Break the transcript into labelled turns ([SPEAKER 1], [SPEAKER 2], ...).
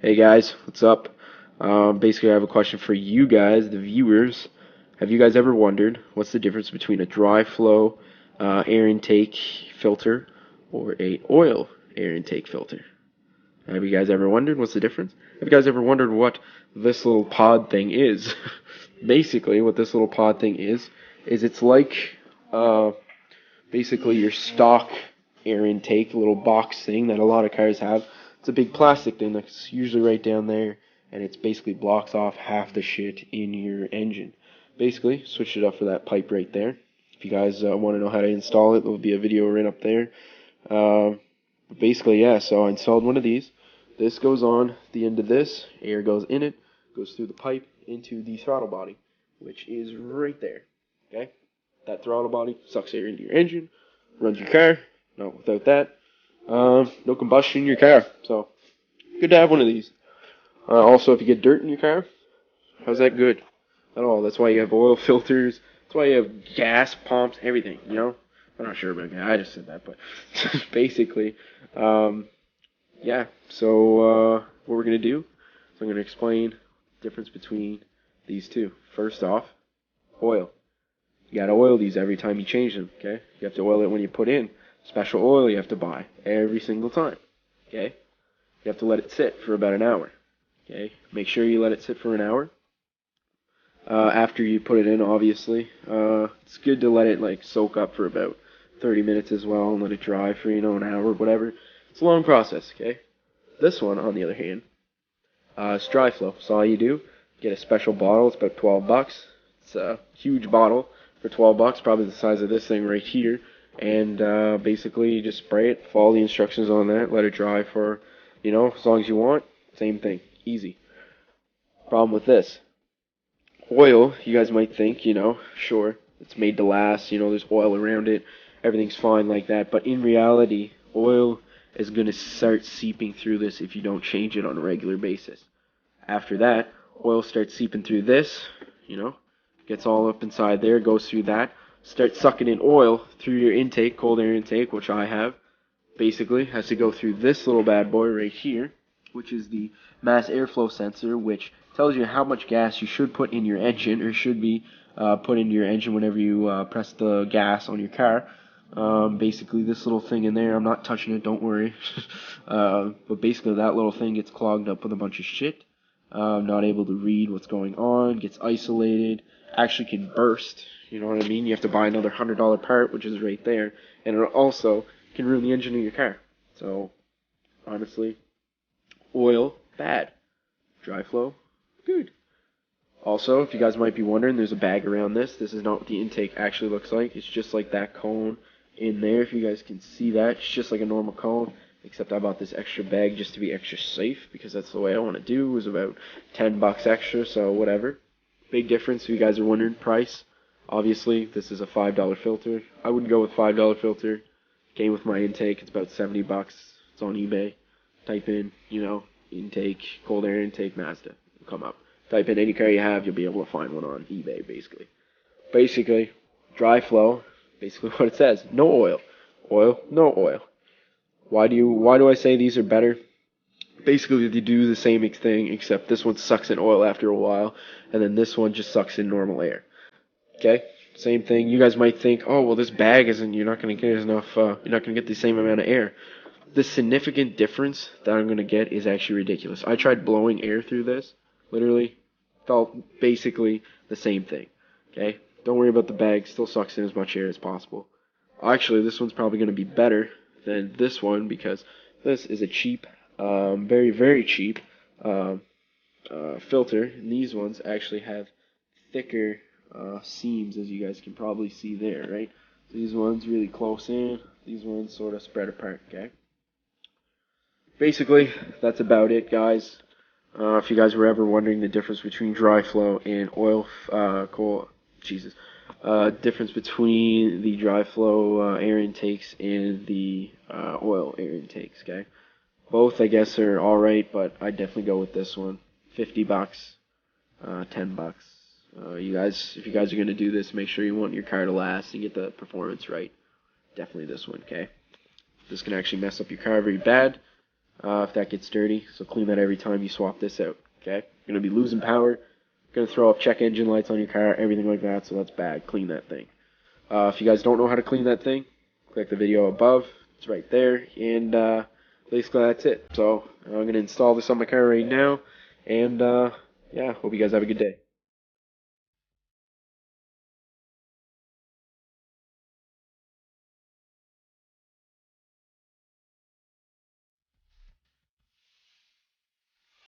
[SPEAKER 1] Hey guys, what's up? Basically, I have a question for you guys, the viewers. Have you guys ever wondered what's the difference between a dry flow air intake filter or a oil air intake filter? Have you guys ever wondered what's the difference? Have you guys ever wondered what this little pod thing is? Basically, what this little pod thing is it's like basically your stock air intake, little box thing that a lot of cars have. It's a big plastic thing that's usually right down there, and it's basically blocks off half the shit in your engine. Basically, switch it up for that pipe right there. If you guys want to know how to install it, there'll be a video right up there. Basically, yeah, so I installed one of these. This goes on the end of this, air goes in it, goes through the pipe into the throttle body, which is right there. Okay? That throttle body sucks air into your engine, runs your car. No, without that, no combustion in your car. So, good to have one of these. Also, if you get dirt in your car, how's that good? At all. That's why you have oil filters. That's why you have gas pumps, everything, you know? I'm not sure about that. I just said that, but basically, yeah. So, what we're going to do is I'm going to explain the difference between these two. First off, oil. You got to oil these every time you change them, okay? You have to oil it when you put in. Special oil you have to buy every single time, okay? You have to let it sit for about an hour, okay? Make sure you let it sit for an hour. After you put it in, obviously, it's good to let it like soak up for about 30 minutes as well and let it dry for, an hour, whatever. It's a long process, okay? This one, on the other hand, it's dry flow. So all you do, get a special bottle. It's about 12 bucks. It's a huge bottle for 12 bucks, probably the size of this thing right here. And basically, you just spray it, follow the instructions on that, let it dry for, as long as you want. Same thing, easy. Problem with this, oil, you guys might think, sure, it's made to last, there's oil around it, everything's fine like that. But in reality, oil is going to start seeping through this if you don't change it on a regular basis. After that, oil starts seeping through this, gets all up inside there, goes through that, starts sucking in oil through your intake, cold air intake, which I have. Basically, has to go through this little bad boy right here, which is the mass airflow sensor, which tells you how much gas you should put in your engine, or should be put into your engine whenever you press the gas on your car. Basically, this little thing in there, I'm not touching it, don't worry. But basically, that little thing gets clogged up with a bunch of shit. Not able to read what's going on, gets isolated, actually can burst. You know what I mean? You have to buy another $100 part, which is right there, and it also can ruin the engine of your car. So, honestly, oil, bad. Dry flow, good. Also, if you guys might be wondering, there's a bag around this. This is not what the intake actually looks like. It's just like that cone in there. If you guys can see that, it's just like a normal cone, except I bought this extra bag just to be extra safe, because that's the way I want to do. It was about 10 bucks extra, so whatever. Big difference if you guys are wondering price. Obviously, this is a $5 filter. I wouldn't go with $5 filter. Came with my intake. It's about 70 bucks. It's on eBay. Type in, intake, cold air intake, Mazda. It'll come up. Type in any car you have, you'll be able to find one on eBay, basically. Basically, dry flow, basically what it says. No oil. Oil, no oil. Why do I say these are better? Basically, they do the same thing, except this one sucks in oil after a while, and then this one just sucks in normal air. Okay? Same thing. You guys might think, oh, well, this bag isn't, you're not going to get enough, you're not going to get the same amount of air. The significant difference that I'm going to get is actually ridiculous. I tried blowing air through this. Literally, felt basically the same thing. Okay? Don't worry about the bag. Still sucks in as much air as possible. Actually, this one's probably going to be better than this one, because this is a cheap, very, very cheap filter. And these ones actually have thicker seams, as you guys can probably see there, right? So these ones really close in. These ones sort of spread apart, okay? Basically, that's about it, guys. If you guys were ever wondering the difference between dry flow and oil, difference between the dry flow air intakes and the oil air intakes, okay? Both, I guess, are alright, but I'd definitely go with this one. 50 bucks, 10 bucks. If you guys are going to do this, make sure you want your car to last and get the performance right. Definitely this one, okay? This can actually mess up your car very bad. if that gets dirty. So clean that every time you swap this out. Okay? You're going to be losing power. Going to throw up check engine lights on your car, everything like that, so that's bad. Clean that thing. If you guys don't know how to clean that thing, click the video above. It's right there. And basically that's it. So I'm going to install this on my car right now. And yeah, hope you guys have a good day.